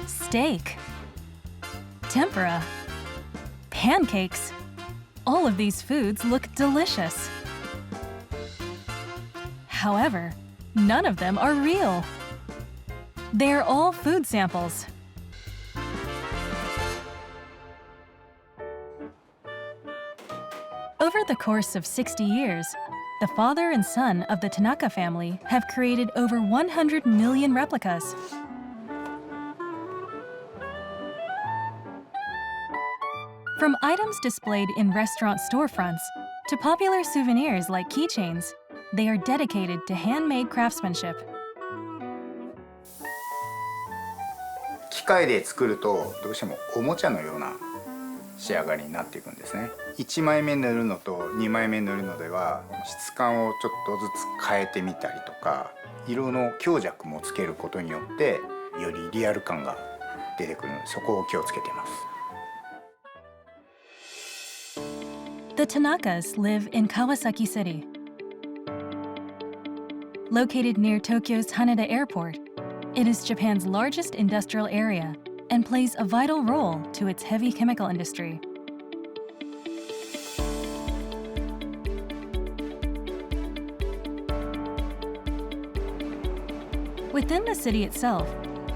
steak, tempura, pancakes. All of these foods look delicious. However, none of them are real. They're all food samples. Over the course of 60 years, the father and son of the Tanaka family have created over 100 million replicas. From items displayed in restaurant storefronts to popular souvenirs like keychains, they are dedicated to handmade craftsmanship. 機械で作るとどうしてもおもちゃのような仕上がりになっていくんですね。1枚目塗るのと2枚目塗るのでは質感をちょっとずつ変えてみたりとか、色の強弱もつけることによってよりリアル感が出てくるので、そこを気をつけています。 The Tanakas live in Kawasaki City. Located near Tokyo's Haneda Airport, it is Japan's largest industrial area and plays a vital role to its heavy chemical industry. Within the city itself,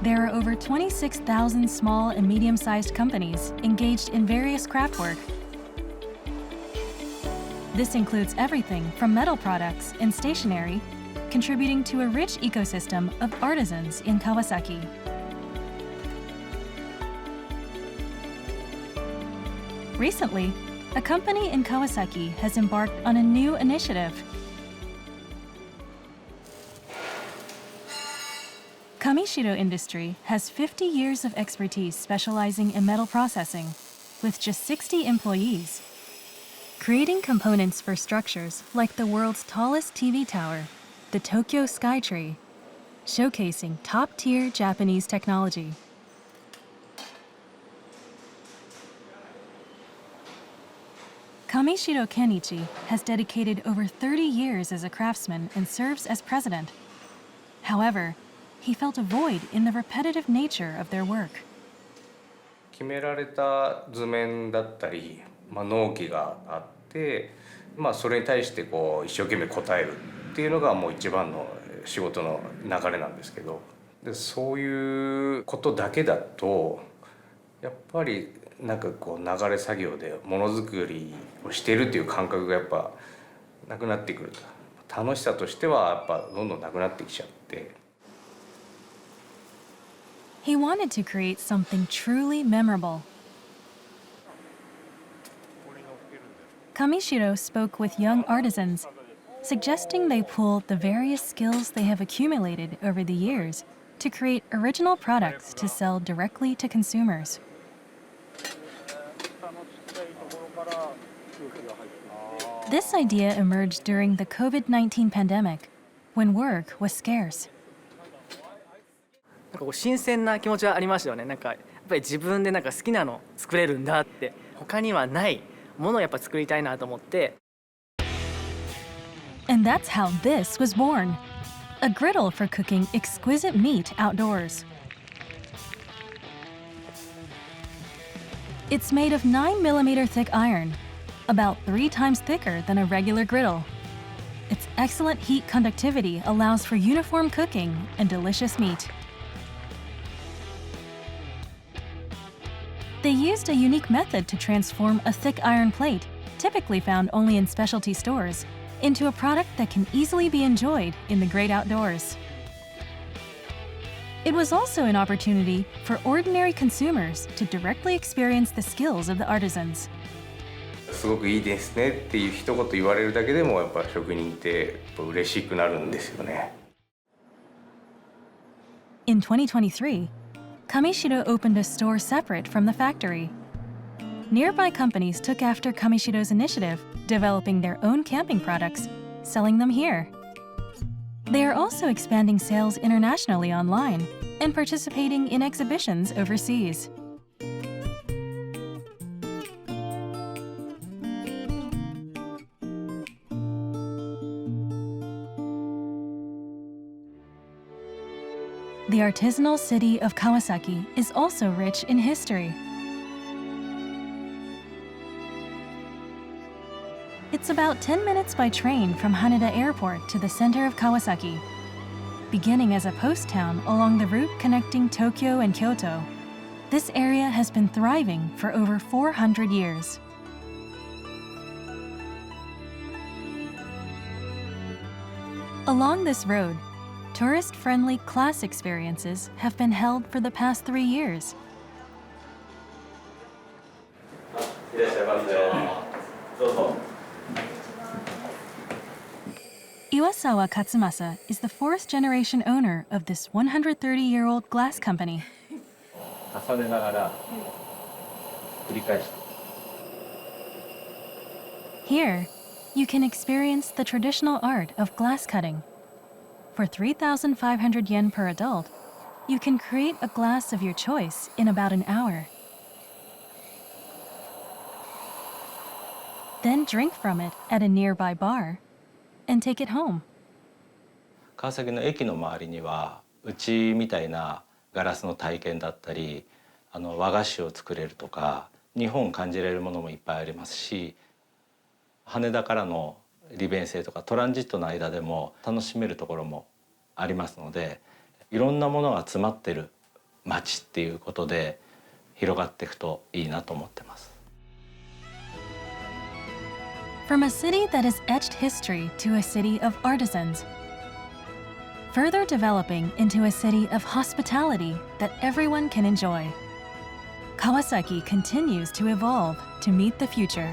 there are over 26,000 small and medium-sized companies engaged in various craft work. This includes everything from metal products and stationery, contributing to a rich ecosystem of artisans in Kawasaki. Recently, a company in Kawasaki has embarked on a new initiative. Kamishiro Industry has 50 years of expertise specializing in metal processing, with just 60 employees. Creating components for structures like the world's tallest TV tower, the Tokyo Skytree, showcasing top-tier Japanese technology. Kamishiro Kenichi has dedicated over 30 years as a craftsman and serves as president. However, he felt a void in the repetitive nature of their work. 決められた図面だったり、納期があって、それに対して一生懸命応えるっていうのがもう一番の仕事の流れなんですけど、でそういうことだけだとやっぱり流れ作業でものづくりをしてるっていう感覚がやっぱなくなってくると、楽しさとしてはやっぱどんどんなくなってきちゃって。He wanted to create something truly memorable. Kamishiro spoke with young artisans, suggesting they pool the various skills they have accumulated over the years to create original products to sell directly to consumers. This idea emerged during the COVID-19 pandemic, when work was scarce. 新鮮な気持ちはありましたよね。やっぱり自分で好きなの作れるんだって、他にはないものをやっぱ作りたいなと思って。And that's how this was born. A griddle for cooking exquisite meat outdoors. It's made of 9mm thick iron, about 3 times thicker than a regular griddle. Its excellent heat conductivity allows for uniform cooking and delicious meat. They used a unique method to transform a thick iron plate, typically found only in specialty stores, into a product that can easily be enjoyed in the great outdoors. It was also an opportunity for ordinary consumers to directly experience the skills of the artisans. すごくいいですねっていう一言言われるだけでもやっぱ職人って嬉しくなるんですよね。In 2023, Kamishiro opened a store separate from the factory. Nearby companies took after Kamishiro's initiative, developing their own camping products, selling them here. They are also expanding sales internationally online and participating in exhibitions overseas. The The artisanal city of Kawasaki is also rich in history. It's about 10 minutes by train from Haneda Airport to the center of Kawasaki. Beginning as a post town along the route connecting Tokyo and Kyoto, this area has been thriving for over 400 years. Along this road, tourist-friendly class experiences have been held for the past 3 years. Iwasawa Katsumasa is the fourth-generation owner of this 130-year-old glass company. 重ねながら繰り返して Here, you can experience the traditional art of glass cutting. For 3,500 yen per adult, you can create a glass of your choice in about an hour. Then drink from it at a nearby bar and take it home. 川崎の駅の周りにはうちみたいなガラスの体験だったり和菓子を作れるとか日本を感じられるものもいっぱいありますし羽田からの利便性とかトランジットの間でも楽しめるところもありますのでいろんなものが詰まってる街っていうことで広がっていくといいなと思ってます。 From a city that has etched history to a city of artisans, further developing into a city of hospitality that everyone can enjoy, Kawasaki continues to evolve to meet the future.